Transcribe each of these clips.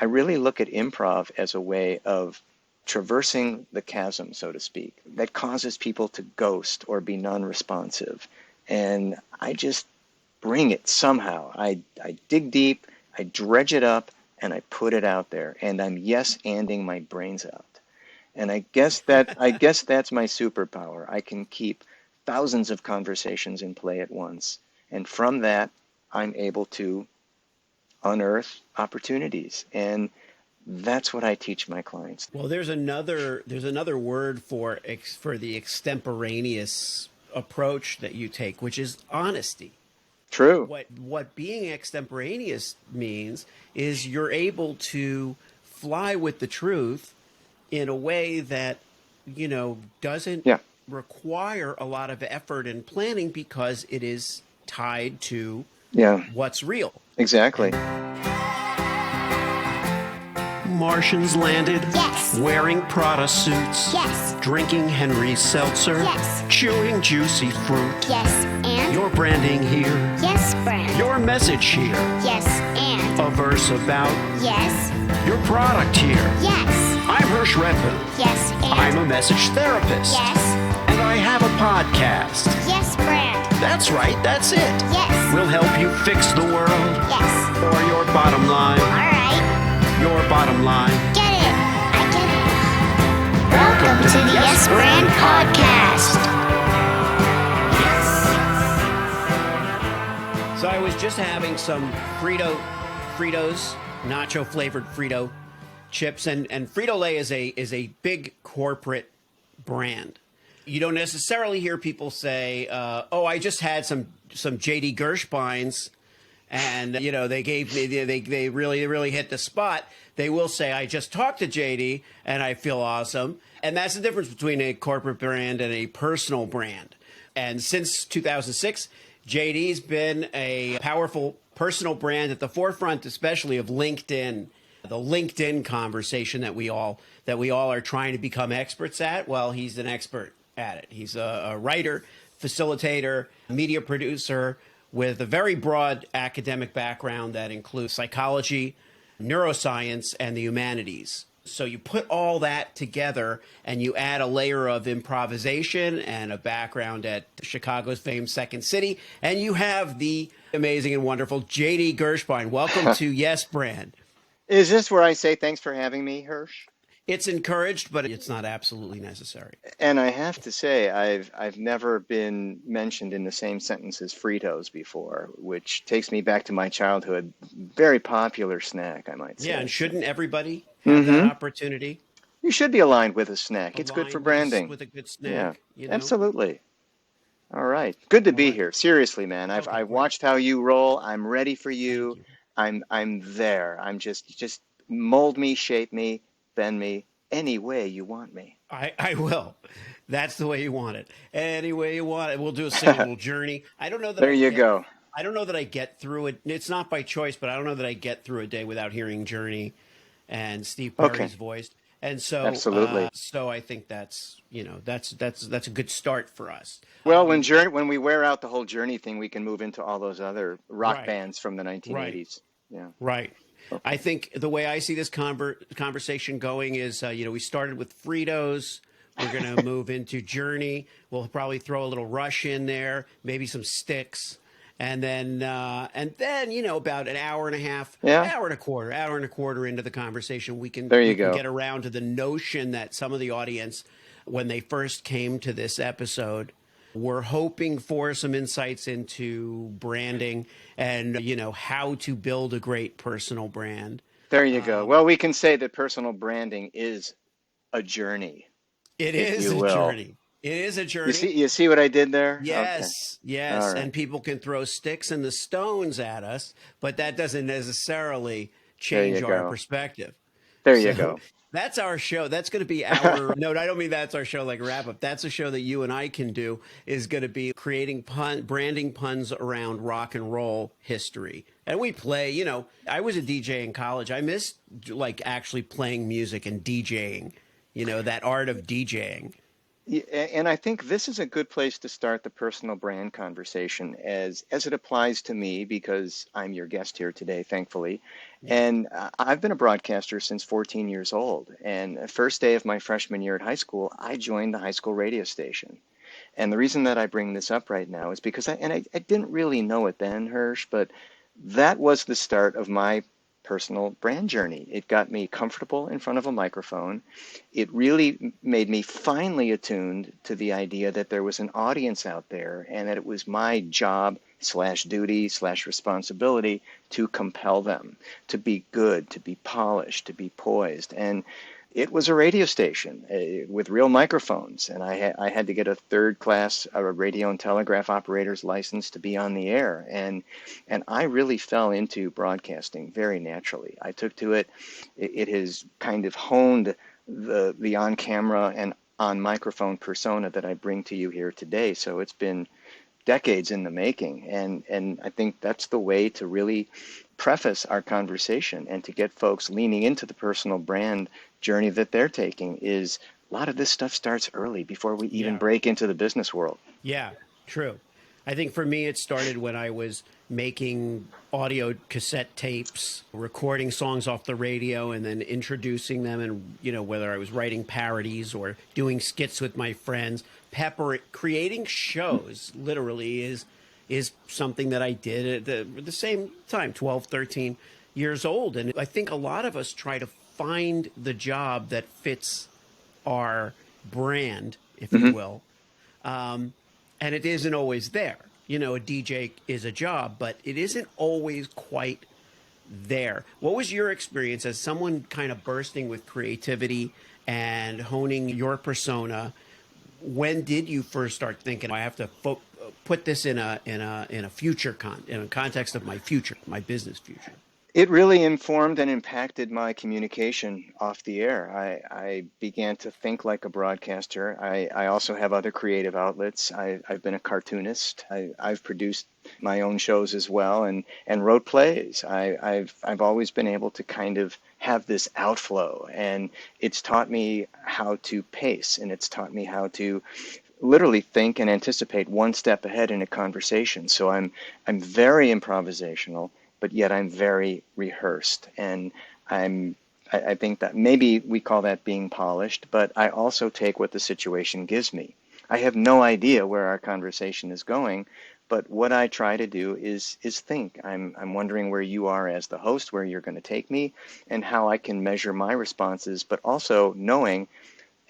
I really look at improv as a way of traversing the chasm, so to speak, that causes people to ghost or be non-responsive. And I just bring it somehow. I dig deep, I dredge it up, and I put it out there. And I'm yes-anding my brains out. And I guess that's my superpower. I can keep thousands of conversations in play at once. And from that, I'm able to unearth opportunities. And that's what I teach my clients. Well, there's another word for the extemporaneous approach that you take, which is honesty. True. What being extemporaneous means is you're able to fly with the truth in a way that, doesn't Yeah. require a lot of effort and planning because it is tied to Yeah. what's real. Exactly. Martians landed. Yes. Wearing Prada suits. Yes. Drinking Henry's seltzer. Yes. Chewing juicy fruit. Yes, and? Your branding here. Yes, brand. Your message here. Yes, and? A verse about Yes. your product here. Yes. I'm Hirsch Redfin. Yes, and? I'm a message therapist. Yes. And I have a podcast. Yes, brand. That's right, that's it. Yes. We'll help you fix the world Yes. or your bottom line. All right. Your bottom line. Get it. I get it. Welcome to the Yes Brand Podcast. So I was just having some Fritos, nacho flavored Frito chips, and Frito-Lay is a big corporate brand. You don't necessarily hear people say, "Oh, I just had some JD Gershbeins, and they gave me they really hit the spot." They will say, "I just talked to JD and I feel awesome," and that's the difference between a corporate brand and a personal brand. And since 2006, JD's been a powerful personal brand at the forefront, especially of LinkedIn. The LinkedIn conversation that we all are trying to become experts at. Well, he's an expert at it. He's a writer, facilitator, media producer with a very broad academic background that includes psychology, neuroscience, and the humanities. So you put all that together and you add a layer of improvisation and a background at Chicago's famed Second City, and you have the amazing and wonderful JD Gershbein. Welcome to Yes Brand. Is this where I say thanks for having me, Hirsch? It's encouraged, but it's not absolutely necessary. And I have to say, I've never been mentioned in the same sentence as Fritos before, which takes me back to my childhood. Very popular snack, I might say. Yeah, and shouldn't everybody have that opportunity? You should be aligned with a snack. It's good for branding. With a good snack. Yeah, absolutely. All right. Good to be here. Seriously, man. I've watched how you roll. I'm ready for you. I'm there. I'm just mold me, shape me, bend me any way you want me. I will. That's the way you want it. Any way you want it. We'll do a single journey. I don't know that. There you go. I don't know that I get through it. It's not by choice, but I don't know that I get through a day without hearing Journey and Steve Perry's voice. And so, absolutely. So I think that's a good start for us. Well, when we wear out the whole Journey thing, we can move into all those other rock bands from the 1980s. Right. Yeah. Right. Okay. I think the way I see this conversation going is, we started with Fritos. We're going to move into Journey. We'll probably throw a little Rush in there, maybe some Styx. And then, about an hour and a half, hour and a quarter into the conversation, we can get around to the notion that some of the audience, when they first came to this episode, were hoping for some insights into branding and, how to build a great personal brand. There you go. Well, we can say that personal branding is a journey. It is a journey. It is a journey. You see what I did there? Yes, okay. Yes. Right. And people can throw sticks and the stones at us, but that doesn't necessarily change our perspective. There you go. That's our show. That's going to be our no, I don't mean that's our show like wrap up. That's a show that you and I can do, is going to be creating branding puns around rock and roll history. And we play, I was a DJ in college. I missed actually playing music and DJing, that art of DJing. And I think this is a good place to start the personal brand conversation as it applies to me because I'm your guest here today, thankfully. Yeah. And I've been a broadcaster since 14 years old. And the first day of my freshman year at high school, I joined the high school radio station. And the reason that I bring this up right now is because I didn't really know it then, Hirsch, but that was the start of my personal brand journey. It got me comfortable in front of a microphone. It really made me finally attuned to the idea that there was an audience out there and that it was my job slash duty slash responsibility to compel them to be good, to be polished, to be poised. And it was a radio station with real microphones, and I had to get a third class radio and telegraph operator's license to be on the air, and I really fell into broadcasting very naturally. I took to it. It has kind of honed the on camera and on microphone persona that I bring to you here today. So it's been decades in the making, and I think that's the way to really preface our conversation and to get folks leaning into the personal brand journey that they're taking is a lot of this stuff starts early before we even Yeah. break into the business world. Yeah, true. I think for me, it started when I was making audio cassette tapes, recording songs off the radio, and then introducing them. And, whether I was writing parodies or doing skits with my friends, creating shows literally is something that I did at the same time, 12, 13 years old. And I think a lot of us try to find the job that fits our brand, if you will. And it isn't always there. A DJ is a job, but it isn't always quite there. What was your experience as someone kind of bursting with creativity and honing your persona? When did you first start thinking, I have to put this in a in a context of my future, my business future? It really informed and impacted my communication off the air. I began to think like a broadcaster. I also have other creative outlets. I've been a cartoonist. I've produced my own shows as well and wrote plays. I've always been able to kind of have this outflow, and it's taught me how to pace, and it's taught me how to literally think and anticipate one step ahead in a conversation. So I'm very improvisational, but yet I'm very rehearsed, and I think that maybe we call that being polished, but I also take what the situation gives me. I have no idea where our conversation is going, but what I try to do is think. I'm wondering where you are as the host, where you're going to take me, and how I can measure my responses, but also knowing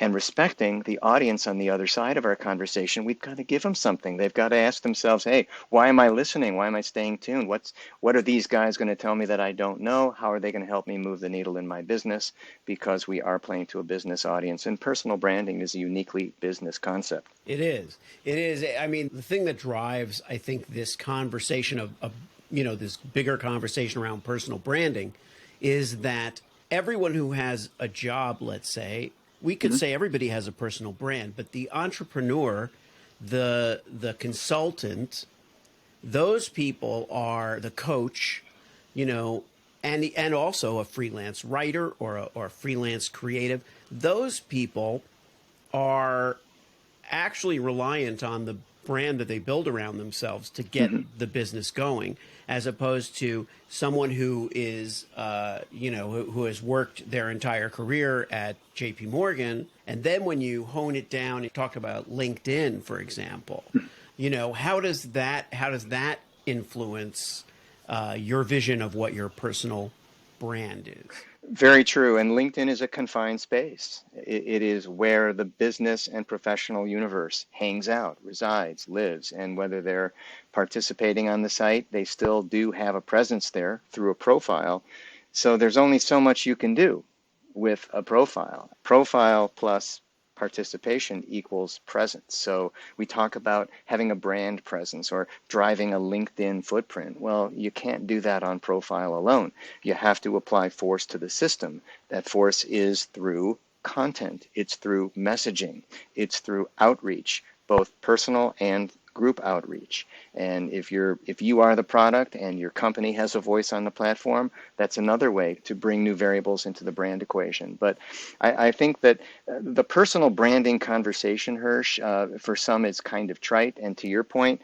and respecting the audience on the other side of our conversation. We've got to give them something. They've got to ask themselves, hey, why am I listening? Why am I staying tuned? What are these guys going to tell me that I don't know? How are they going to help me move the needle in my business? Because we are playing to a business audience, and personal branding is a uniquely business concept. It is. It is. I mean, the thing that drives, I think, this conversation of this bigger conversation around personal branding is that everyone who has a job, let's say, we could say everybody has a personal brand, but the entrepreneur, the consultant, those people are the coach, and also a freelance writer or a freelance creative. Those people are actually reliant on the brand that they build around themselves to get the business going, as opposed to someone who is, who has worked their entire career at J.P. Morgan. And then when you hone it down, you talk about LinkedIn, for example, how does that influence your vision of what your personal brand is? Very true. And LinkedIn is a confined space. It is where the business and professional universe hangs out, resides, lives. And whether they're participating on the site, they still do have a presence there through a profile. So there's only so much you can do with a profile. Profile plus participation equals presence. So we talk about having a brand presence or driving a LinkedIn footprint. Well, you can't do that on profile alone. You have to apply force to the system. That force is through content. It's through messaging. It's through outreach, both personal and group outreach. And if you are the product and your company has a voice on the platform, that's another way to bring new variables into the brand equation. But I think that the personal branding conversation, Hirsch, for some is kind of trite. And to your point,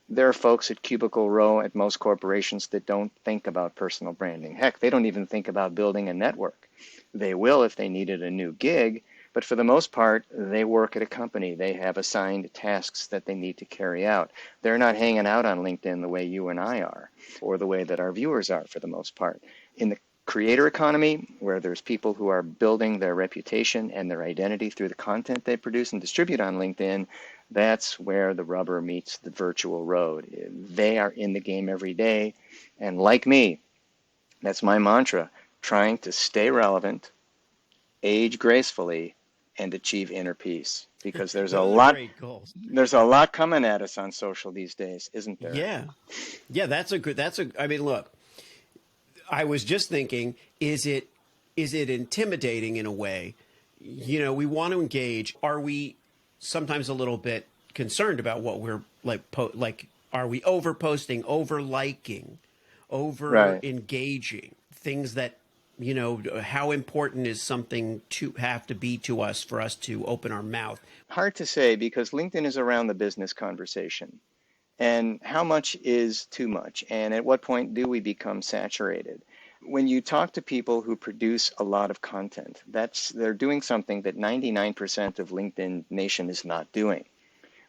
there are folks at Cubicle Row at most corporations that don't think about personal branding. Heck, they don't even think about building a network. They will if they needed a new gig, but for the most part, they work at a company. They have assigned tasks that they need to carry out. They're not hanging out on LinkedIn the way you and I are, or the way that our viewers are for the most part. In the creator economy, where there's people who are building their reputation and their identity through the content they produce and distribute on LinkedIn, that's where the rubber meets the virtual road. They are in the game every day, and like me, that's my mantra, trying to stay relevant, age gracefully, and achieve inner peace. Because Those are great goals. there's a lot coming at us on social these days, isn't there? Yeah. Yeah, I mean, look, I was just thinking, is it intimidating in a way? You know, we want to engage. Are we sometimes a little bit concerned about what we're like, are we over posting, over liking, over Right. engaging things that, you know, how important is something to have to be to us for us to open our mouth? Hard to say because LinkedIn is around the business conversation. And how much is too much? And at what point do we become saturated? When you talk to people who produce a lot of content, they're doing something that 99% of LinkedIn Nation is not doing.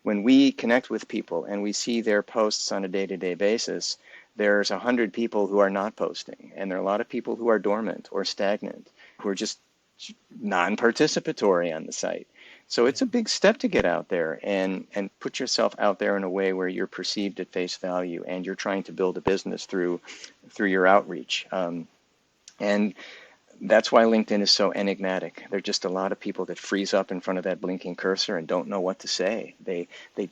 When we connect with people and we see their posts on a day-to-day basis, there's 100 people who are not posting, and there are a lot of people who are dormant or stagnant, who are just non-participatory on the site. So it's a big step to get out there and put yourself out there in a way where you're perceived at face value and you're trying to build a business through your outreach. And that's why LinkedIn is so enigmatic. There are just a lot of people that freeze up in front of that blinking cursor and don't know what to say. They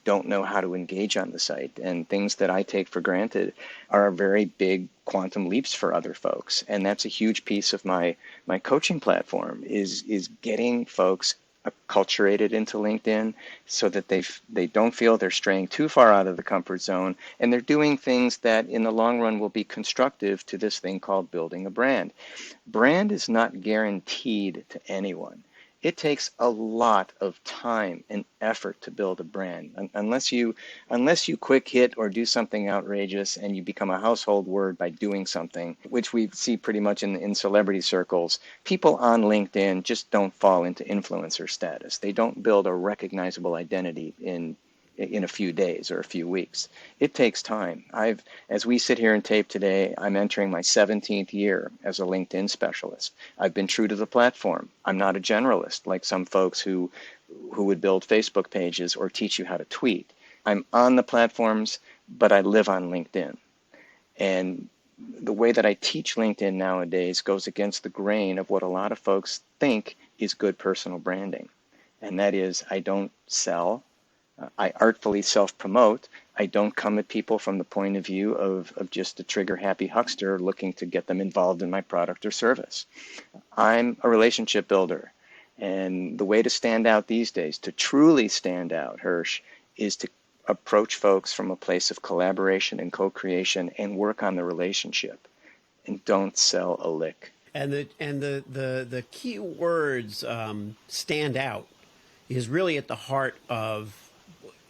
don't know how to engage on the site. And things that I take for granted are very big quantum leaps for other folks. And that's a huge piece of my coaching platform is getting folks acculturated into LinkedIn so that they don't feel they're straying too far out of the comfort zone, and they're doing things that in the long run will be constructive to this thing called building a brand. Brand is not guaranteed to anyone. It takes a lot of time and effort to build a brand. Unless you quick hit or do something outrageous and you become a household word by doing something, which we see pretty much in celebrity circles, people on LinkedIn just don't fall into influencer status. They don't build a recognizable identity in a few days or a few weeks. It takes time. As we sit here and tape today, I'm entering my 17th year as a LinkedIn specialist. I've been true to the platform. I'm not a generalist like some folks who would build Facebook pages or teach you how to tweet. I'm on the platforms, but I live on LinkedIn. And the way that I teach LinkedIn nowadays goes against the grain of what a lot of folks think is good personal branding. And that is, I don't sell. I artfully self-promote. I don't come at people from the point of view of just a trigger-happy huckster looking to get them involved in my product or service. I'm a relationship builder. And the way to stand out these days, to truly stand out, Hirsch, is to approach folks from a place of collaboration and co-creation and work on the relationship. And don't sell a lick. And the key words stand out is really at the heart of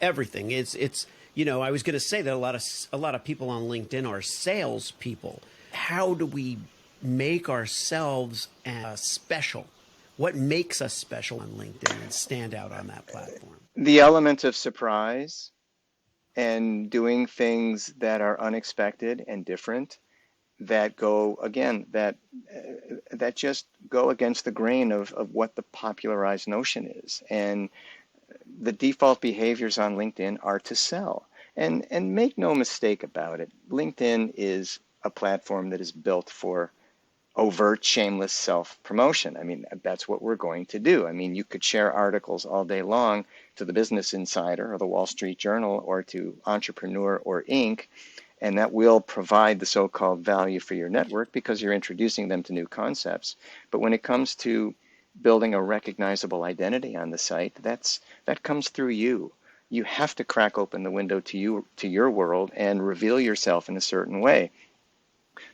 everything. It's you know, I was going to say that a lot of people on LinkedIn are salespeople. How do we make ourselves special? What makes us special on LinkedIn and stand out on that platform? The element of surprise and doing things that are unexpected and different that go again that just go against the grain of what the popularized notion is. And the default behaviors on LinkedIn are to sell. And make no mistake about it, LinkedIn is a platform that is built for overt, shameless self-promotion. I mean, that's what we're going to do. I mean, you could share articles all day long to the Business Insider or the Wall Street Journal or to Entrepreneur or Inc., and that will provide the so-called value for your network because you're introducing them to new concepts. But when it comes to building a recognizable identity on the site, that comes through you. you have to crack open the window to your world and reveal yourself in a certain way.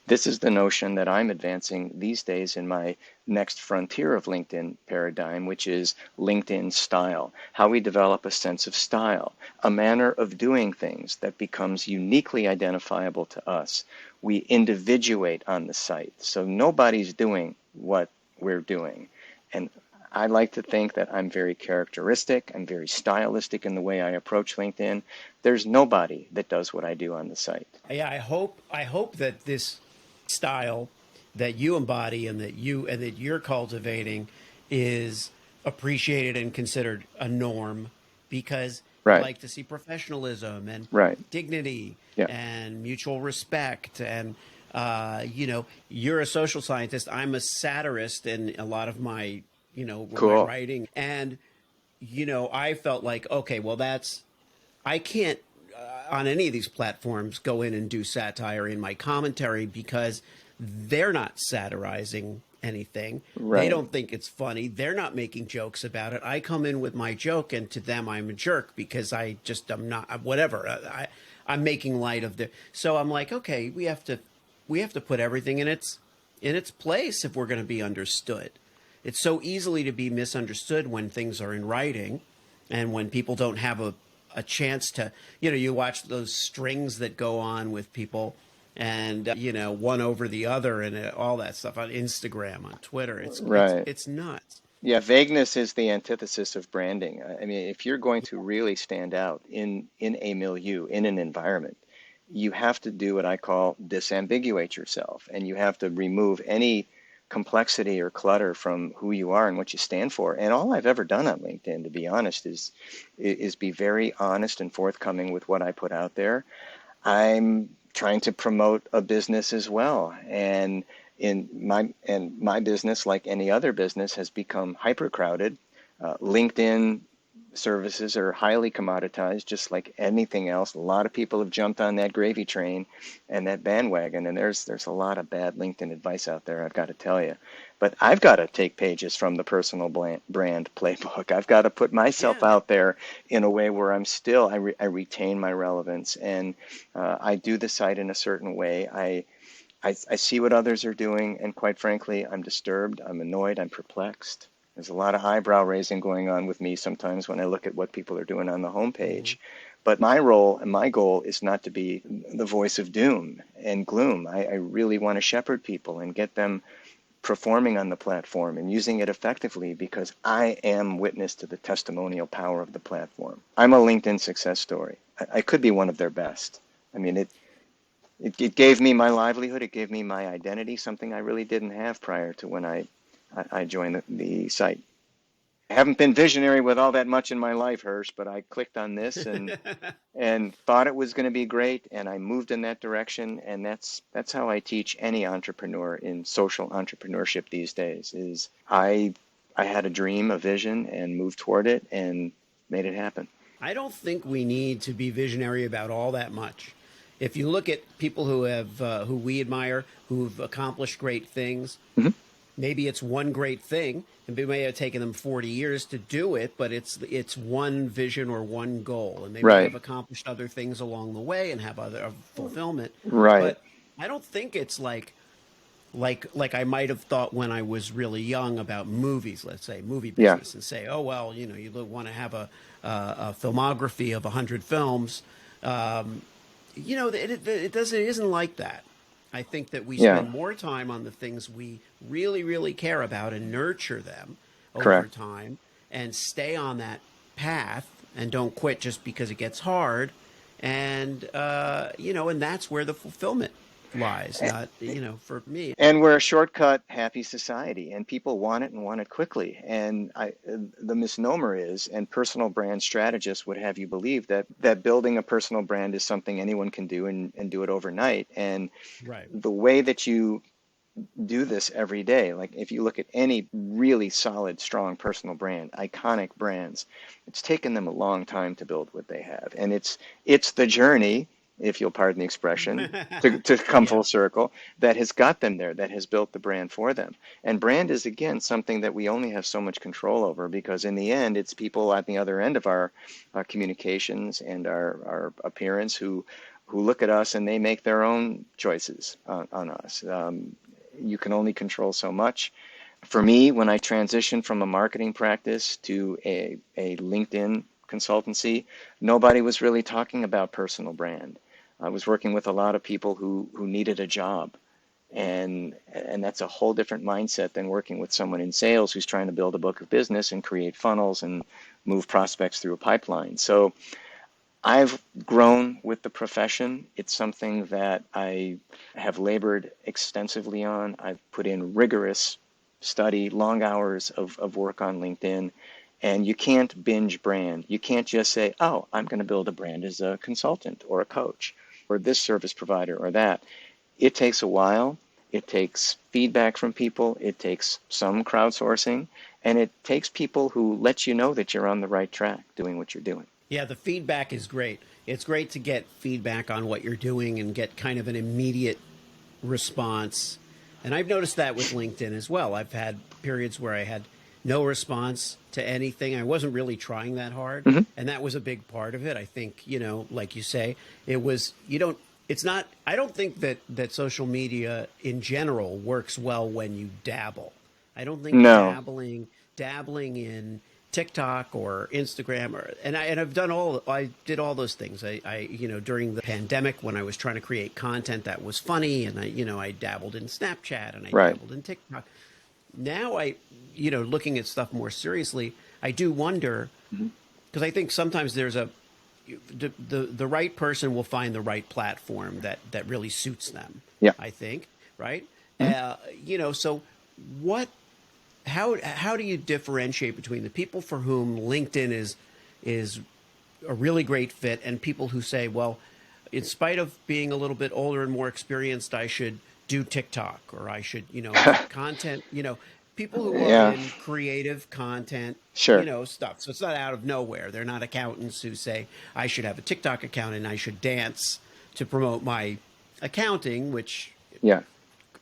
This is the notion that I'm advancing these days in my next frontier of LinkedIn paradigm, which is LinkedIn style, how we develop a sense of style, a manner of doing things that becomes uniquely identifiable to us. We individuate on the site, so nobody's doing what we're doing. And I like to think that I'm very characteristic, I'm very stylistic in the way I approach LinkedIn. There's nobody that does what I do on the site. Yeah, I hope that this style that you embody and that you're cultivating is appreciated and considered a norm, because I Right, like to see professionalism and right. dignity Yeah, and mutual respect. And you're a social scientist. I'm a satirist in a lot of my my cool. writing. And I felt like, okay, well, I can't on any of these platforms go in and do satire in my commentary, because they're not satirizing anything. They Right. don't think it's funny. They're not making jokes about it. I come in with my joke, and to them, I'm a jerk because I'm not whatever. I'm making light of the. So I'm like, okay, we have to put everything in its place if we're going to be understood. It's so easily to be misunderstood when things are in writing, and when people don't have a chance to, you watch those strings that go on with people, and one over the other, and all that stuff on Instagram, on Twitter. Right. It's nuts. Yeah, vagueness is the antithesis of branding. I mean, if you're going to really stand out in a milieu, in an environment, you have to do what I call disambiguate yourself, and you have to remove any complexity or clutter from who you are and what you stand for. And all I've ever done on LinkedIn, to be honest, is be very honest and forthcoming with what I put out there. I'm trying to promote a business as well, and my business, like any other business, has become hyper crowded. LinkedIn services are highly commoditized, just like anything else. A lot of people have jumped on that gravy train and that bandwagon, and there's a lot of bad LinkedIn advice out there, I've got to tell you. But I've got to take pages from the personal brand playbook. I've got to put myself Yeah. out there in a way where I retain my relevance, and I do the site in a certain way. I see what others are doing, and quite frankly, I'm disturbed, I'm annoyed, I'm perplexed. There's a lot of eyebrow raising going on with me sometimes when I look at what people are doing on the Hmm. homepage. But my role and my goal is not to be the voice of doom and gloom. I really want to shepherd people and get them performing on the platform and using it effectively, because I am witness to the testimonial power of the platform. I'm a LinkedIn success story. I could be one of their best. I mean, it gave me my livelihood. It gave me my identity, something I really didn't have prior to when I joined the site. I haven't been visionary with all that much in my life, Hirsch, but I clicked on this and thought it was going to be great, and I moved in that direction, and that's how I teach any entrepreneur in social entrepreneurship these days. Is I had a dream, a vision, and moved toward it and made it happen. I don't think we need to be visionary about all that much. If you look at people who we admire, who've accomplished great things, Hmm. maybe it's one great thing, and it may have taken them 40 years to do it, but it's one vision or one goal, and they may Right, have accomplished other things along the way and have other fulfillment. right, But I don't think it's like I might have thought when I was really young about movies, let's say movie yeah, business, and say, oh well, you want to have a filmography of 100 films. Um, it isn't like that. I think that we yeah, spend more time on the things we really, really care about and nurture them over correct. time, and stay on that path and don't quit just because it gets hard. And and that's where the fulfillment lies. Not for me. And we're a shortcut, happy society, and people want it and want it quickly. And the misnomer is, and personal brand strategists would have you believe that building a personal brand is something anyone can do and do it overnight. And Right. the way that you do this every day, like if you look at any really solid, strong personal brand, iconic brands, it's taken them a long time to build what they have, and it's the journey if you'll pardon the expression, to come Yeah. full circle, that has got them there, that has built the brand for them. And brand is, again, something that we only have so much control over, because in the end, it's people at the other end of our communications and our appearance who look at us and they make their own choices on us. You can only control so much. For me, when I transitioned from a marketing practice to a LinkedIn consultancy, nobody was really talking about personal brand. I was working with a lot of people who needed a job. And that's a whole different mindset than working with someone in sales who's trying to build a book of business and create funnels and move prospects through a pipeline. So I've grown with the profession. It's something that I have labored extensively on. I've put in rigorous study, long hours of work on LinkedIn. And you can't binge brand. You can't just say, oh, I'm going to build a brand as a consultant or a coach or this service provider or that. It takes a while. It takes feedback from people. It takes some crowdsourcing. And it takes people who let you know that you're on the right track doing what you're doing. Yeah, the feedback is great. It's great to get feedback on what you're doing and get kind of an immediate response. And I've noticed that with LinkedIn as well. I've had periods where I had no response to anything. I wasn't really trying that hard. Mm-hmm. And that was a big part of it. I think, like you say, it was, it's not, I don't think that social media in general works well when you dabble. I don't think No. dabbling in TikTok or Instagram and I did all those things. I during the pandemic when I was trying to create content that was funny, and I dabbled in Snapchat and I Right. dabbled in TikTok. Now looking at stuff more seriously, I do wonder, because I think sometimes there's the right person will find the right platform that really suits them. Yeah. I think, right? Mm-hmm. So what how do you differentiate between the people for whom LinkedIn is a really great fit and people who say, well, in spite of being a little bit older and more experienced, I should do TikTok or I should, content, people who are Yeah. in creative content, Sure. stuff. So it's not out of nowhere. They're not accountants who say I should have a TikTok account and I should dance to promote my accounting, which Yeah.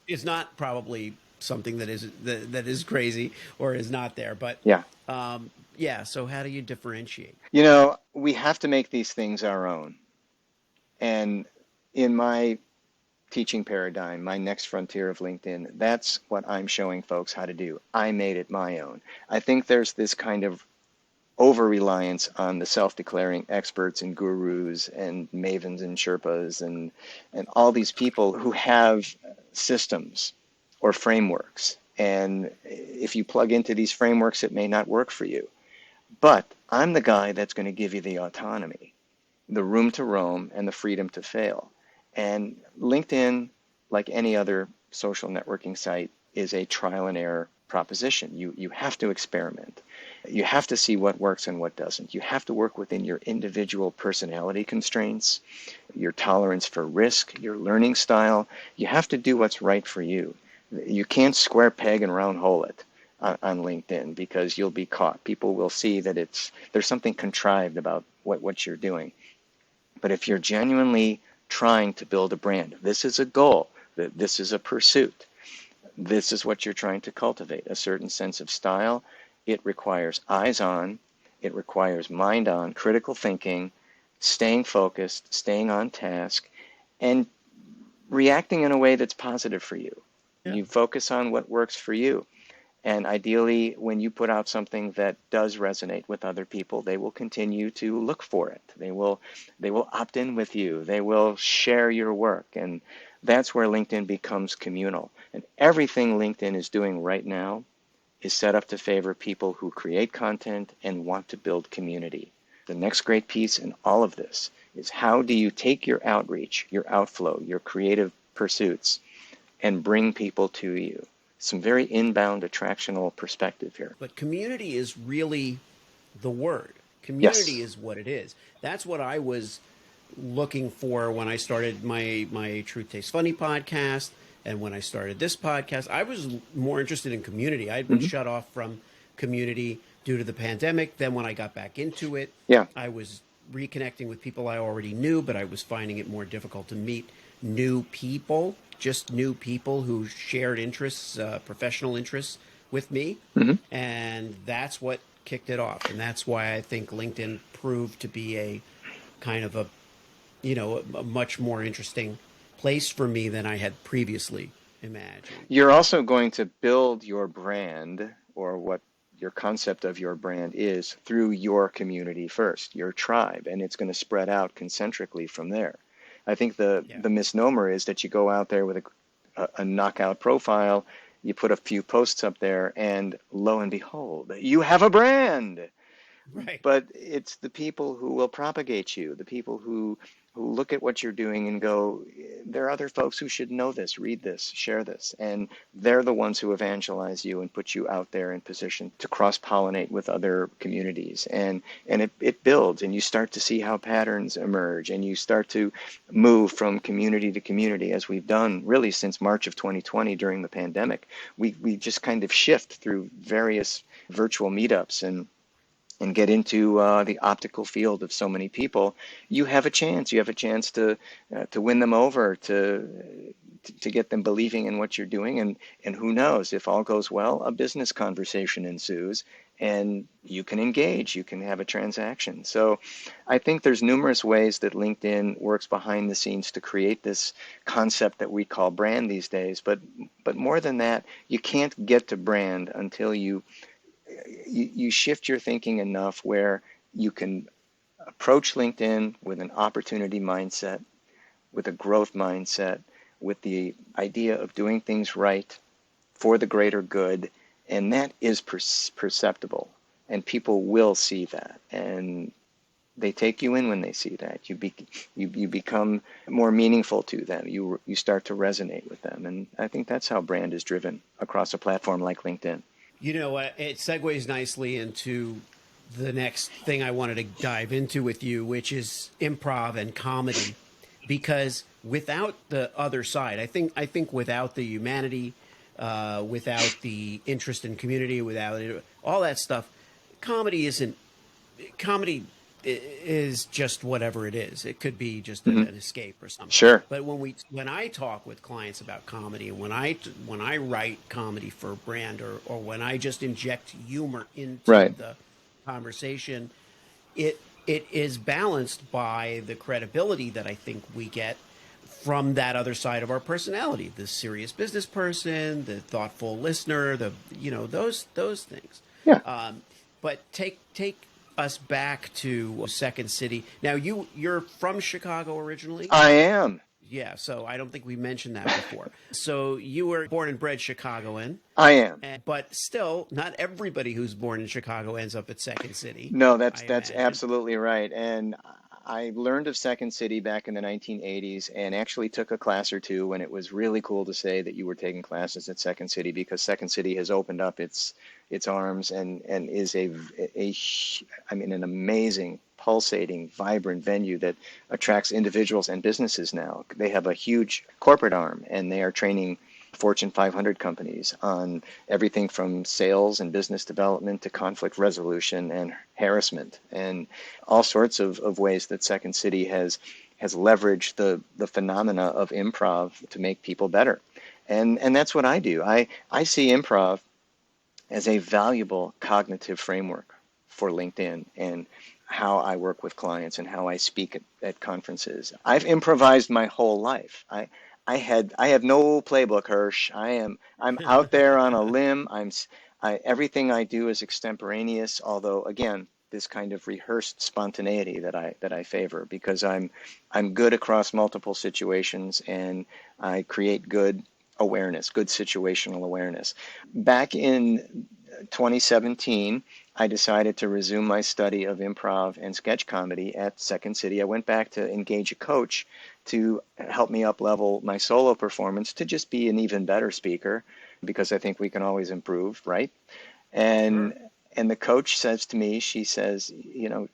is not probably something that is crazy or is not there. But Yeah. So how do you differentiate? We have to make these things our own. And in my teaching paradigm, my next frontier of LinkedIn, that's what I'm showing folks how to do. I made it my own. I think there's this kind of over-reliance on the self-declaring experts and gurus and mavens and Sherpas and all these people who have systems or frameworks. And if you plug into these frameworks, it may not work for you. But I'm the guy that's going to give you the autonomy, the room to roam, and the freedom to fail. And LinkedIn, like any other social networking site, is a trial and error proposition. You have to experiment. You have to see what works and what doesn't. You have to work within your individual personality constraints, your tolerance for risk, your learning style. You have to do what's right for you. You can't square peg and round hole it on LinkedIn, because you'll be caught. People will see that there's something contrived about what you're doing. But if you're genuinely trying to build a brand, this is a goal, this is a pursuit, this is what you're trying to cultivate, a certain sense of style. It requires eyes on, it requires mind on, critical thinking, staying focused, staying on task, and reacting in a way that's positive for you. Yeah. You focus on what works for you. And ideally, when you put out something that does resonate with other people, they will continue to look for it. They will opt in with you. They will share your work. And that's where LinkedIn becomes communal. And everything LinkedIn is doing right now is set up to favor people who create content and want to build community. The next great piece in all of this is, how do you take your outreach, your outflow, your creative pursuits, and bring people to you? Some very inbound attractional perspective here. But community is really the word. Community Yes. is what it is. That's what I was looking for when I started my Truth Tastes Funny podcast, and when I started this podcast. I was more interested in community. I'd been shut off from community due to the pandemic. Then when I got back into it, Yeah. I was reconnecting with people I already knew, but I was finding it more difficult to meet new people, just new people who shared interests, professional interests with me. Hmm. And that's what kicked it off. And that's why I think LinkedIn proved to be a kind of a much more interesting place for me than I had previously imagined. You're also going to build your brand, or what your concept of your brand is, through your community first, your tribe, and it's going to spread out concentrically from there. I think Yeah. the misnomer is that you go out there with a knockout profile, you put a few posts up there, and lo and behold, you have a brand. Right. But it's the people who will propagate you, the people who look at what you're doing and go, there are other folks who should know this, read this, share this, and they're the ones who evangelize you and put you out there in position to cross-pollinate with other communities, and it builds, and you start to see how patterns emerge, and you start to move from community to community, as we've done really since March of 2020 during the pandemic. We just kind of shift through various virtual meetups and get into the optical field of so many people, you have a chance. You have a chance to win them over, to get them believing in what you're doing, and who knows, if all goes well, a business conversation ensues, and you can engage. You can have a transaction. So, I think there's numerous ways that LinkedIn works behind the scenes to create this concept that we call brand these days. But more than that, you can't get to brand until you shift your thinking enough where you can approach LinkedIn with an opportunity mindset, with a growth mindset, with the idea of doing things right for the greater good, and that is perceptible, and people will see that, and they take you in when they see that. You become more meaningful to them. You start to resonate with them, and I think that's how brand is driven across a platform like LinkedIn. It segues nicely into the next thing I wanted to dive into with you, which is improv and comedy, because without the other side, I think without the humanity, without the interest in community, without all that stuff, comedy isn't comedy is just whatever it is. It could be just Hmm. an escape or something. Sure. But when I talk with clients about comedy, and when I write comedy for a brand, or when I just inject humor into Right. the conversation, it is balanced by the credibility that I think we get from that other side of our personality, the serious business person, the thoughtful listener, those things. Yeah. But take us back to Second City. Now you're from Chicago originally? I am. Yeah, so I don't think we mentioned that before. So you were born and bred Chicagoan, I am. but still, not everybody who's born in Chicago ends up at Second City, No, I that's imagine. absolutely right. And I learned of Second City back in the 1980s, and actually took a class or two when it was really cool to say that you were taking classes at Second City, because Second City has opened up its arms, and is an amazing, pulsating, vibrant venue that attracts individuals and businesses now. They have a huge corporate arm, and they are training Fortune 500 companies on everything from sales and business development to conflict resolution and harassment, and all sorts of ways that Second City has leveraged the phenomena of improv to make people better. And that's what I do. I see improv as a valuable cognitive framework for LinkedIn, and how I work with clients, and how I speak at conferences. I've improvised my whole life. I have no playbook, Hirsch. I'm out there on a limb. Everything I do is extemporaneous, although again, this kind of rehearsed spontaneity that I favor, because I'm good across multiple situations, and I create good awareness, good situational awareness. Back in 2017, I decided to resume my study of improv and sketch comedy at Second City. I went back to engage a coach to help me up level my solo performance, to just be an even better speaker, because I think we can always improve, right? And Sure. and the coach says to me, she says,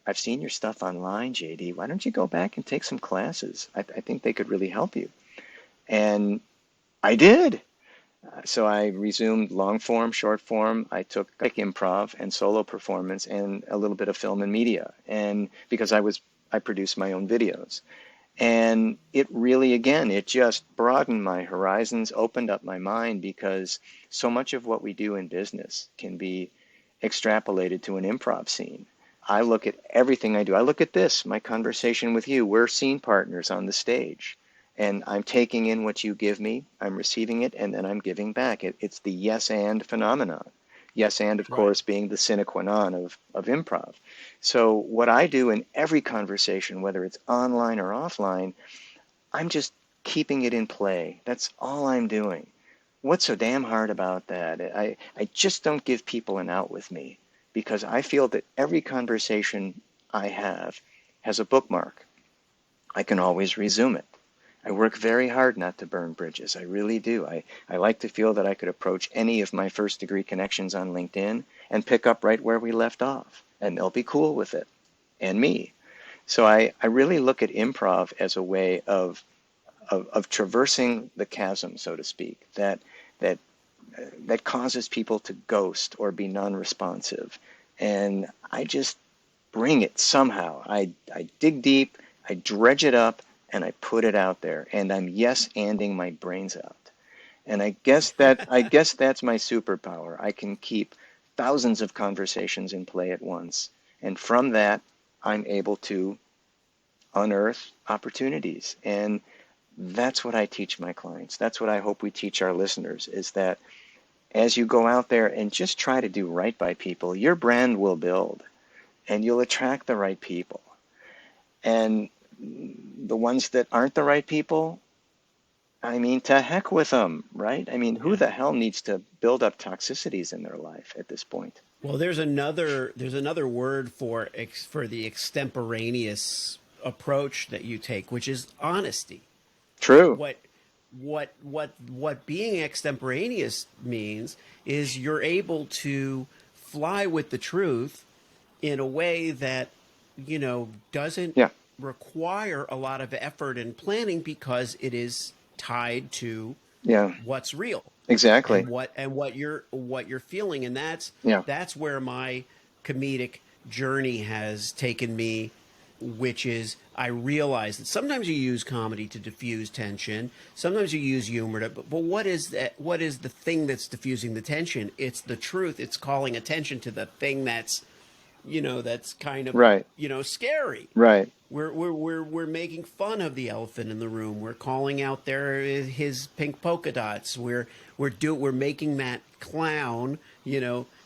I've seen your stuff online, JD. Why don't you go back and take some classes? I think they could really help you. And I did. So I resumed long form, short form. I took like improv and solo performance, and a little bit of film and media. And because I was I produce my own videos. And it really, again, it just broadened my horizons, opened up my mind, because so much of what we do in business can be extrapolated to an improv scene. I look at everything I do. I look at this, my conversation with you. We're scene partners on the stage. And I'm taking in what you give me, I'm receiving it, and then I'm giving back. It's the yes and phenomenon. Yes and, of Right. course, being the sine qua non of improv. So what I do in every conversation, whether it's online or offline, I'm just keeping it in play. That's all I'm doing. What's so damn hard about that? I just don't give people an out with me, because I feel that every conversation I have has a bookmark. I can always resume it. I work very hard not to burn bridges. I really do. I like to feel that I could approach any of my first degree connections on LinkedIn and pick up right where we left off, and they'll be cool with it, and me. So I really look at improv as a way of traversing the chasm, so to speak, that that causes people to ghost or be non-responsive. And I just bring it somehow. I dig deep, I dredge it up, and I put it out there. And I'm yes-anding my brains out. And I guess that's my superpower. I can keep thousands of conversations in play at once. And from that, I'm able to unearth opportunities. And that's what I teach my clients. That's what I hope we teach our listeners, is that as you go out there and just try to do right by people, your brand will build and you'll attract the right people. And the ones that aren't the right people, I mean, to heck with them, right? I mean, who Yeah. the hell needs to build up toxicities in their life at this point? Well, there's another word for the extemporaneous approach that you take, which is honesty. True. What being extemporaneous means is you're able to fly with the truth in a way that doesn't Yeah. require a lot of effort and planning, because it is tied to Yeah. what's real Exactly. and what you're feeling. And Yeah. that's where my comedic journey has taken me, which is, I realize that sometimes you use comedy to diffuse tension, sometimes you use humor to, but what is the thing that's diffusing the tension? It's the truth. It's calling attention to the thing that's kind of Right. scary. Right. We're making fun of the elephant in the room. We're calling out his pink polka dots. We're making that clown,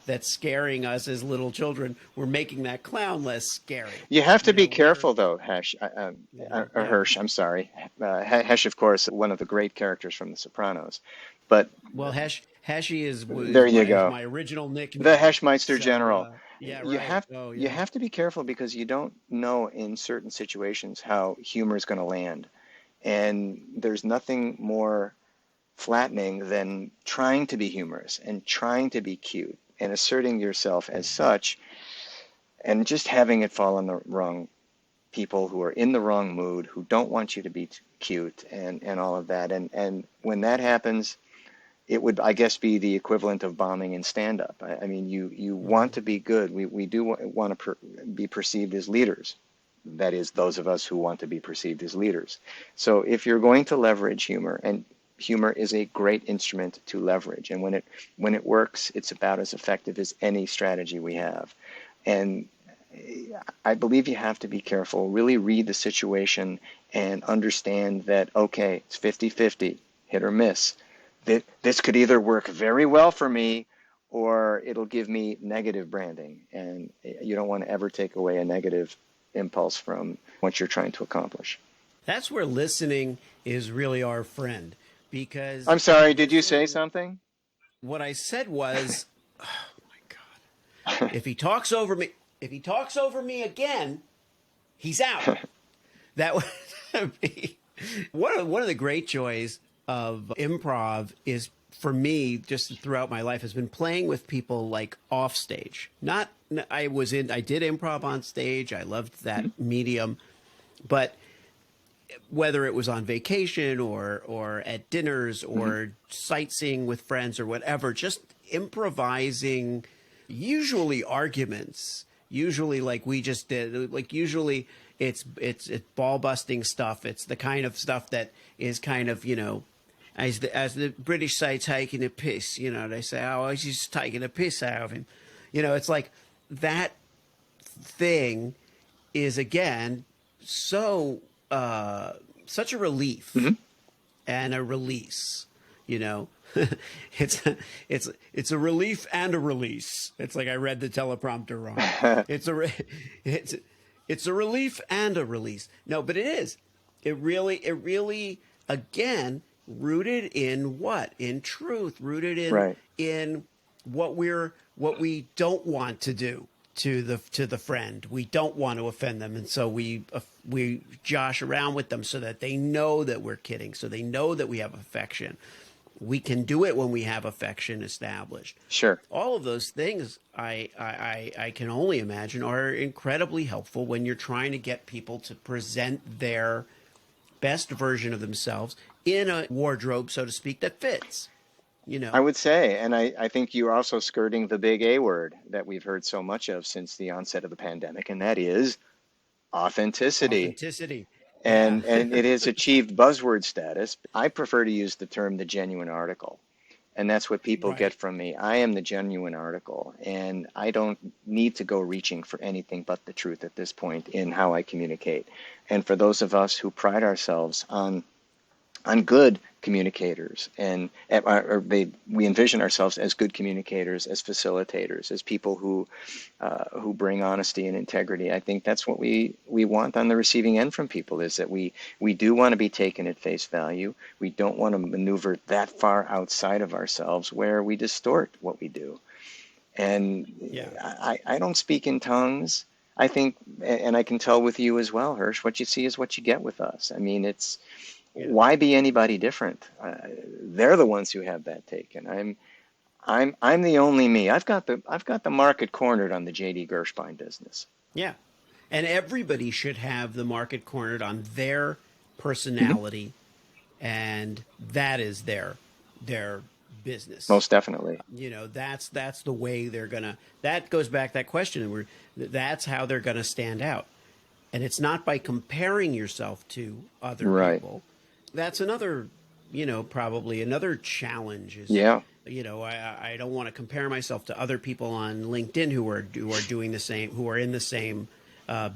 that's scaring us as little children. We're making that clown less scary. You have to be We're careful, though, Hesh, or yeah. Hirsch. I'm sorry. Hesh, of course, one of the great characters from The Sopranos. But Well, Heshy is there is you my is go. my original The nickname. Heshmeister So General. yeah, You right. have Oh you yeah. have to be careful, because you don't know in certain situations how humor is going to land, and there's nothing more flattening than trying to be humorous and trying to be cute and asserting yourself as such, and just having it fall on the wrong people who are in the wrong mood, who don't want you to be cute, and all of that. And when that happens, it would, I guess, be the equivalent of bombing in stand-up. I mean, you want Right. to be good. We do want to be perceived as leaders. That is, those of us who want to be perceived as leaders. So if you're going to leverage humor, and humor is a great instrument to leverage, and when it works, it's about as effective as any strategy we have. And I believe you have to be careful, really read the situation and understand that, okay, it's 50-50, hit or miss. This could either work very well for me, or it'll give me negative branding. And you don't want to ever take away a negative impulse from what you're trying to accomplish. That's where listening is really our friend, because I'm sorry, did you say listening. something? What I said was, oh my God, if he talks over me again, he's out. That would be one of the great joys of improv is, for me, just throughout my life, has been playing with people like off stage. Not I did improv on stage. I loved that medium, but whether it was on vacation or at dinners Mm-hmm. or sightseeing with friends or whatever, just improvising, usually arguments, Usually, like we just did, like usually it's ball busting stuff. It's the kind of stuff that is kind of, as the British say, taking a piss. They say, oh, he's just taking a piss out of him. It's like that thing is again so such a relief and a release. It's a relief and a release. It's like I read the teleprompter wrong. It's a relief and a release. No, but it is. It really again rooted in what? In truth, rooted in what we don't want to do to the friend. We don't want to offend them, and so we josh around with them so that they know that we're kidding, so they know that we have affection. We can do it when we have affection established. Sure. All of those things, I can only imagine, are incredibly helpful when you're trying to get people to present their best version of themselves in a wardrobe, so to speak, that fits. I would say, and I think you're also skirting the big A word that we've heard so much of since the onset of the pandemic, and that is authenticity. Authenticity. And it has achieved buzzword status. I prefer to use the term the genuine article. And that's what people get from me. I am the genuine article, and I don't need to go reaching for anything but the truth at this point in how I communicate. And for those of us who pride ourselves on good communicators, and we envision ourselves as good communicators, as facilitators, as people who bring honesty and integrity. I think that's what we want on the receiving end from people, is that we do want to be taken at face value. We don't want to maneuver that far outside of ourselves where we distort what we do. And I don't speak in tongues. I think, and I can tell with you as well, Hirsch, what you see is what you get with us. I mean, why be anybody different? They're the ones who have that take, and I'm the only me. I've got the market cornered on the JD Gershbein business. Yeah, and everybody should have the market cornered on their personality, and that is their business. Most definitely. That's the way they're gonna. That goes back to that question. That's how they're gonna stand out, and it's not by comparing yourself to other people. That's another, probably another challenge is, I don't want to compare myself to other people on LinkedIn who are doing the same, who are in the same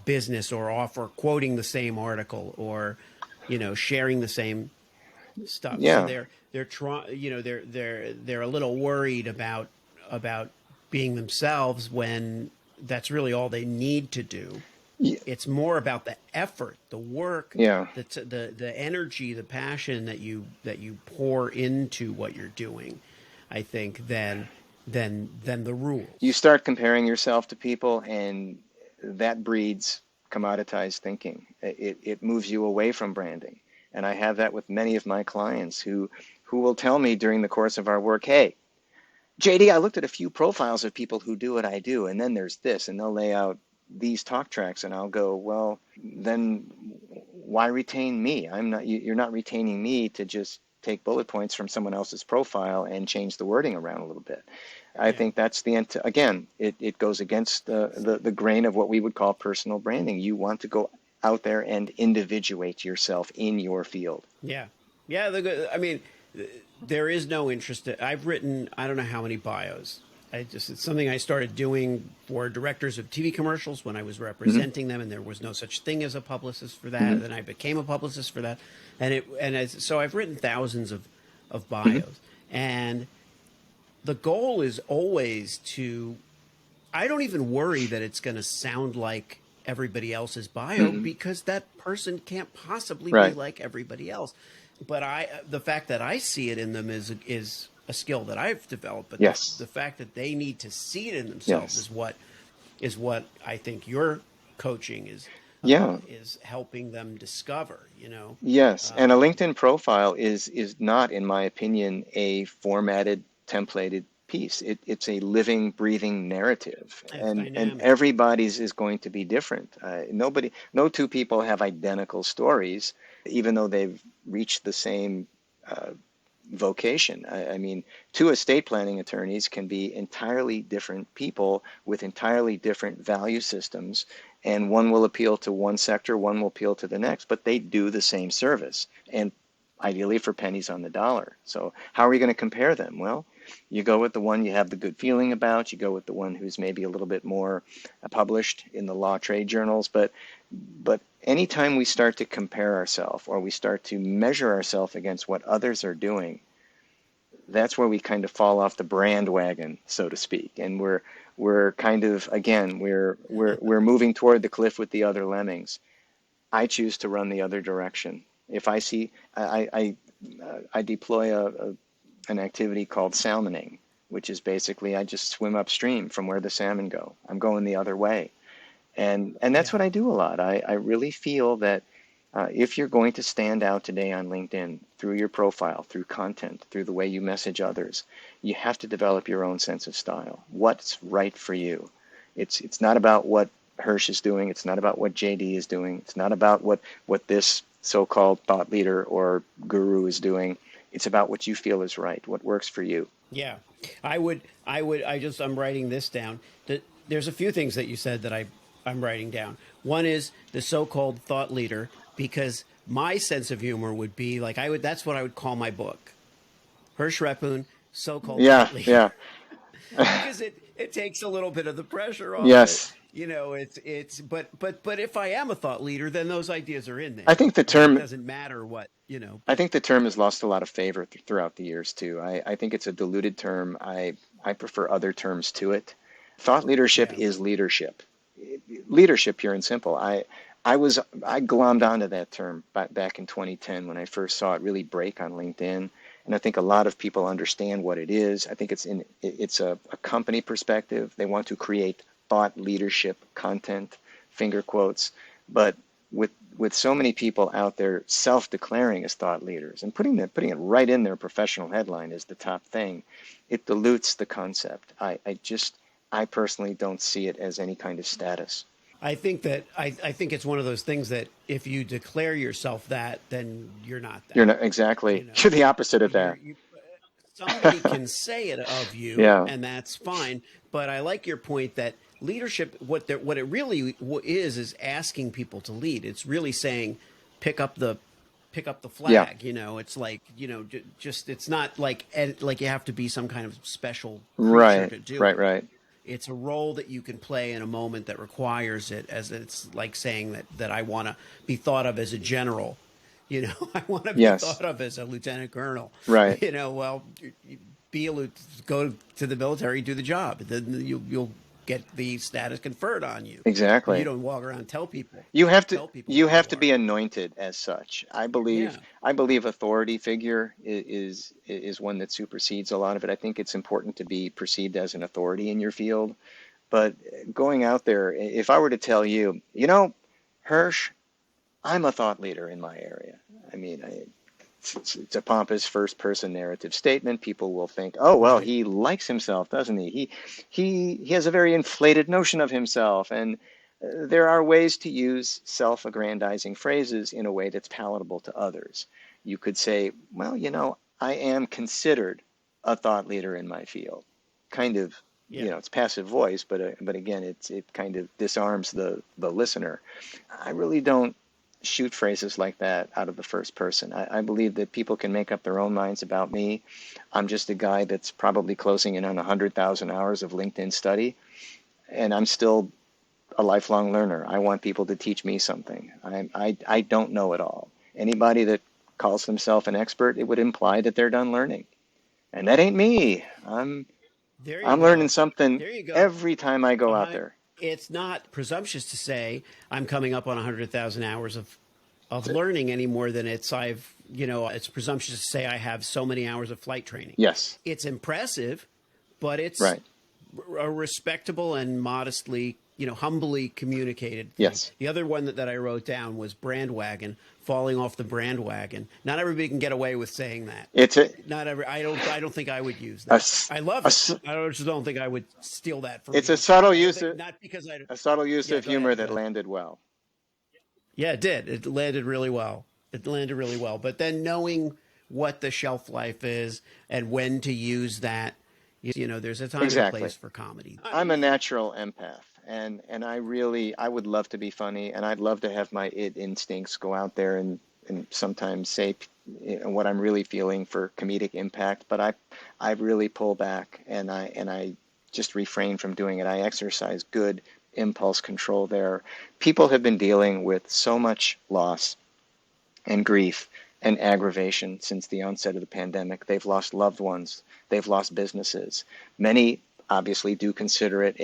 business or quoting the same article or, sharing the same stuff. Yeah. So they're trying, they're a little worried about being themselves when that's really all they need to do. It's more about the effort, the work, the energy, the passion that you pour into what you're doing, I think, than the rules. You start comparing yourself to people, and that breeds commoditized thinking. It moves you away from branding. And I have that with many of my clients who will tell me during the course of our work, hey, JD, I looked at a few profiles of people who do what I do, and then there's this, and they'll lay out these talk tracks, and I'll go, well, then why retain me? You're not retaining me to just take bullet points from someone else's profile and change the wording around a little bit. I think that's again, it goes against the grain of what we would call personal branding. You want to go out there and individuate yourself in your field. Yeah. I mean, there is no interest. I've written, I don't know how many bios. It's something I started doing for directors of TV commercials when I was representing them, and there was no such thing as a publicist for that. And then I became a publicist for that, so I've written thousands of bios, and the goal is always to. I don't even worry that it's going to sound like everybody else's bio because that person can't possibly be like everybody else. But the fact that I see it in them is a skill that I've developed, but the fact that they need to see it in themselves is what I think your coaching is helping them discover, Yes, and a LinkedIn profile is not, in my opinion, a formatted, templated piece. It's a living, breathing narrative, and everybody's is going to be different. No two people have identical stories, even though they've reached the same vocation. I mean, two estate planning attorneys can be entirely different people with entirely different value systems, and one will appeal to one sector, one will appeal to the next, but they do the same service, and ideally for pennies on the dollar. So how are we going to compare them? Well, you go with the one you have the good feeling about. You go with the one who's maybe a little bit more published in the law trade journals. But anytime we start to compare ourselves or we start to measure ourselves against what others are doing, that's where we kind of fall off the brand wagon, so to speak, and we're kind of, again, we're moving toward the cliff with the other lemmings. I choose to run the other direction. If I see, I deploy an activity called salmoning, which is basically I just swim upstream from where the salmon go. I'm going the other way. And that's Yeah. what I do a lot. I really feel that if you're going to stand out today on LinkedIn through your profile, through content, through the way you message others, you have to develop your own sense of style. What's right for you? It's not about what Hirsch is doing. It's not about what JD is doing. It's not about what this so-called thought leader or guru is doing. It's about what you feel is right, what works for you. Yeah, I'm writing this down. There's a few things that you said that I'm writing down. One is the so-called thought leader, because my sense of humor would be like, that's what I would call my book. Hirsch Repun, so-called thought leader. Yeah. Because it takes a little bit of the pressure off Yes. it. You know, but if I am a thought leader, then those ideas are in there. I think the term It doesn't matter what, you know. I think the term has lost a lot of favor throughout the years too. I think it's a diluted term. I prefer other terms to it. Thought leadership Yeah. is leadership. Leadership, pure and simple. I glommed onto that term back in 2010 when I first saw it really break on LinkedIn, and I think a lot of people understand what it is. I think it's a company perspective. They want to create thought leadership content, finger quotes, but with so many people out there self-declaring as thought leaders and putting it right in their professional headline as the top thing, it dilutes the concept. I personally don't see it as any kind of status. I think it's one of those things that if you declare yourself that, then you're not that. You're not exactly. You know, You're the opposite of that. somebody can say it of you, Yeah. and that's fine. But I like your point that leadership, what it really is asking people to lead. It's really saying, pick up the flag. Yeah. You know, it's like, you know, just it's not like you have to be some kind of special creature Right. to do Right. it. Right. It's a role that you can play in a moment that requires it, as it's like saying that I want to be thought of as a general. You know, I want to be Yes. thought of as a lieutenant colonel. Right. You know, well, go to the military, do the job. Then you'll get the status conferred on you. Exactly. You don't walk around and tell people. You have Tell to people you who have you to are. be anointed as such. I believe Yeah. authority figure is one that supersedes a lot of it. I think it's important to be perceived as an authority in your field. But going out there, if I were to tell you, Hirsch, I'm a thought leader in my area. I mean, it's a pompous first-person narrative statement. People will think, oh, well, Right. he likes himself, doesn't he? He has a very inflated notion of himself, and there are ways to use self-aggrandizing phrases in a way that's palatable to others. You could say, well, I am considered a thought leader in my field. Kind of, Yeah. it's passive voice, but again, it kind of disarms the listener. I really don't shoot phrases like that out of the first person. I believe that people can make up their own minds about me. I'm just a guy that's probably closing in on 100,000 hours of LinkedIn study, and I'm still a lifelong learner. I want people to teach me something. I don't know it all. Anybody that calls themselves an expert, it would imply that they're done learning, and that ain't me. There you I'm go. learning something There you go. every time I go out Behind, there. it's not presumptuous to say I'm coming up on 100,000 hours of learning any more than it's presumptuous to say I have so many hours of flight training. Yes, It's impressive, but it's right. a respectable and modestly, humbly communicated thing. Yes. The other one that I wrote down was brandwagon, falling off the brandwagon. Not everybody can get away with saying that. It's a I don't think I would use A that. s- I love a it. s- Just don't think I would steal that from it's you. a subtle use of Not because I. a subtle use Yeah, of go humor ahead, go that ahead. landed well. Yeah, it did. It landed really well. But then knowing what the shelf life is and when to use that. There's a time and a Exactly. place for comedy. I'm a natural empath, and I would love to be funny, and I'd love to have my id instincts go out there and sometimes say what I'm really feeling for comedic impact, but I really pull back, and I just refrain from doing it. I exercise good impulse control there. People have been dealing with so much loss and grief and aggravation since the onset of the pandemic. They've lost loved ones. They've lost businesses. Many obviously do consider it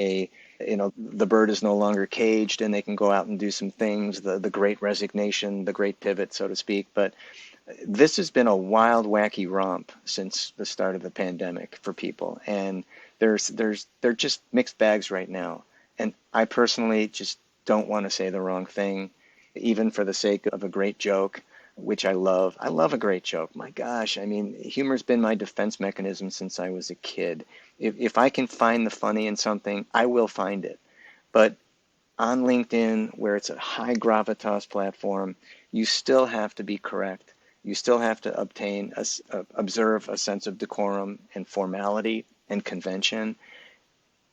the bird is no longer caged and they can go out and do some things, the great resignation, the great pivot, so to speak. But this has been a wild, wacky romp since the start of the pandemic for people. And they're just mixed bags right now. And I personally just don't want to say the wrong thing, even for the sake of a great joke, which I love. I love a great joke. My gosh, I mean, humor's been my defense mechanism since I was a kid. If I can find the funny in something, I will find it. But on LinkedIn, where it's a high gravitas platform, you still have to be correct. You still have to observe a sense of decorum and formality and convention.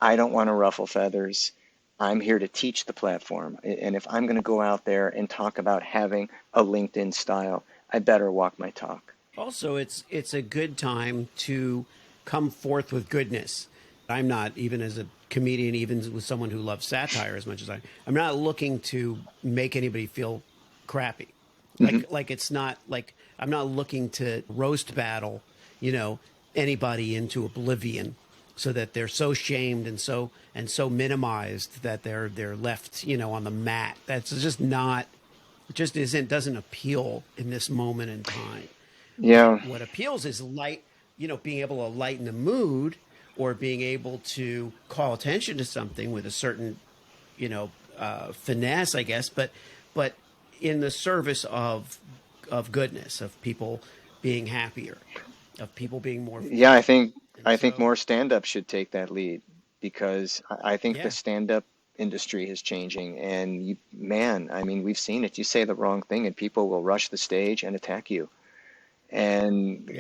I don't want to ruffle feathers. I'm here to teach the platform. And if I'm going to go out there and talk about having a LinkedIn style, I better walk my talk. Also, it's a good time to come forth with goodness. I'm not, even as a comedian, even with someone who loves satire as much as I'm not looking to make anybody feel crappy. Like it's not like I'm not looking to roast battle, anybody into oblivion, so that they're so shamed and so minimized that they're left, on the mat. That's just not, it just doesn't appeal in this moment in time. Yeah. What appeals is being able to lighten the mood, or being able to call attention to something with a certain, finesse, I guess, but in the service of goodness, of people being happier, of people being more. Yeah, I think more stand-up should take that lead, because I think the stand-up industry is changing, and we've seen it. You say the wrong thing and people will rush the stage and attack you. And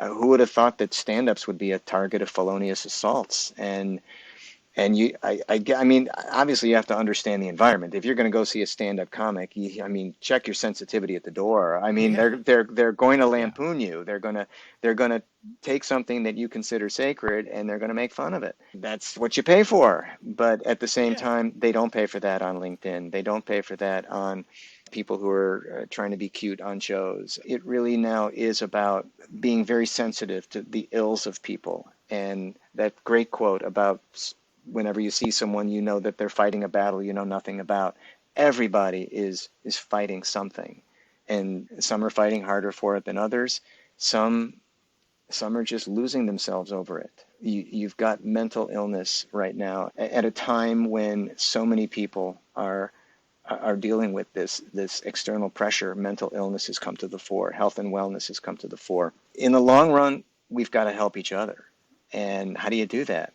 who would have thought that stand-ups would be a target of felonious assaults? And obviously you have to understand the environment. If you're going to go see a stand-up comic, check your sensitivity at the door. They're going to lampoon you. They're going to take something that you consider sacred and they're going to make fun of it. That's what you pay for. But at the same time, they don't pay for that on LinkedIn. They don't pay for that on people who are trying to be cute on shows. It really now is about being very sensitive to the ills of people. And that great quote about whenever you see someone, you know that they're fighting a battle you know nothing about. Everybody is fighting something, and some are fighting harder for it than others. Some are just losing themselves over it. You've got mental illness right now at a time when so many people are dealing with this external pressure. Mental illness has come to the fore. Health and wellness has come to the fore. In the long run, we've got to help each other. And how do you do that?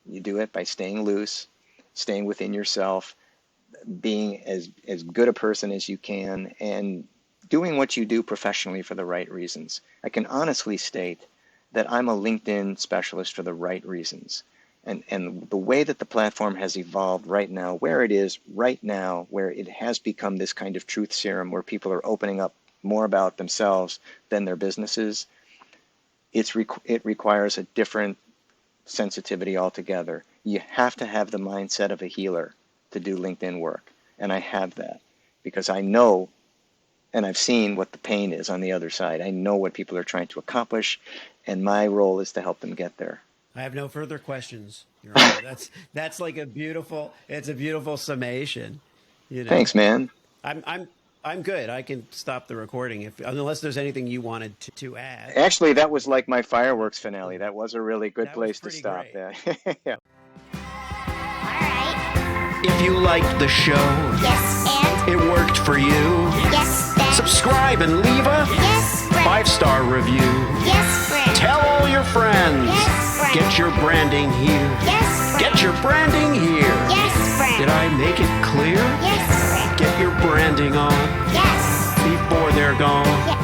You do it by staying loose, staying within yourself, being as good a person as you can, and doing what you do professionally for the right reasons. I can honestly state that I'm a LinkedIn specialist for the right reasons. And the way that the platform has evolved right now, where it is right now, where it has become this kind of truth serum where people are opening up more about themselves than their businesses, it requires a different sensitivity altogether. You have to have the mindset of a healer to do LinkedIn work. And I have that because I know and I've seen what the pain is on the other side. I know what people are trying to accomplish, and my role is to help them get there. I have no further questions, Your Honor. That's like a beautiful summation. Thanks, man. I'm good. I can stop the recording unless there's anything you wanted to add. Actually, that was like my fireworks finale. That was a really good place to stop. Great. Yeah. All right. If you liked the show, Yes, and it worked for you, yes, then subscribe and leave a yes, friend. 5-star review. Yes, friend. Tell all your friends. Yes, friend. Get your branding here. Yes, friend. Get your branding here. Yes, friend. Did I make it clear? Yes, friend. Get your branding on Yes. before they're gone. Yes.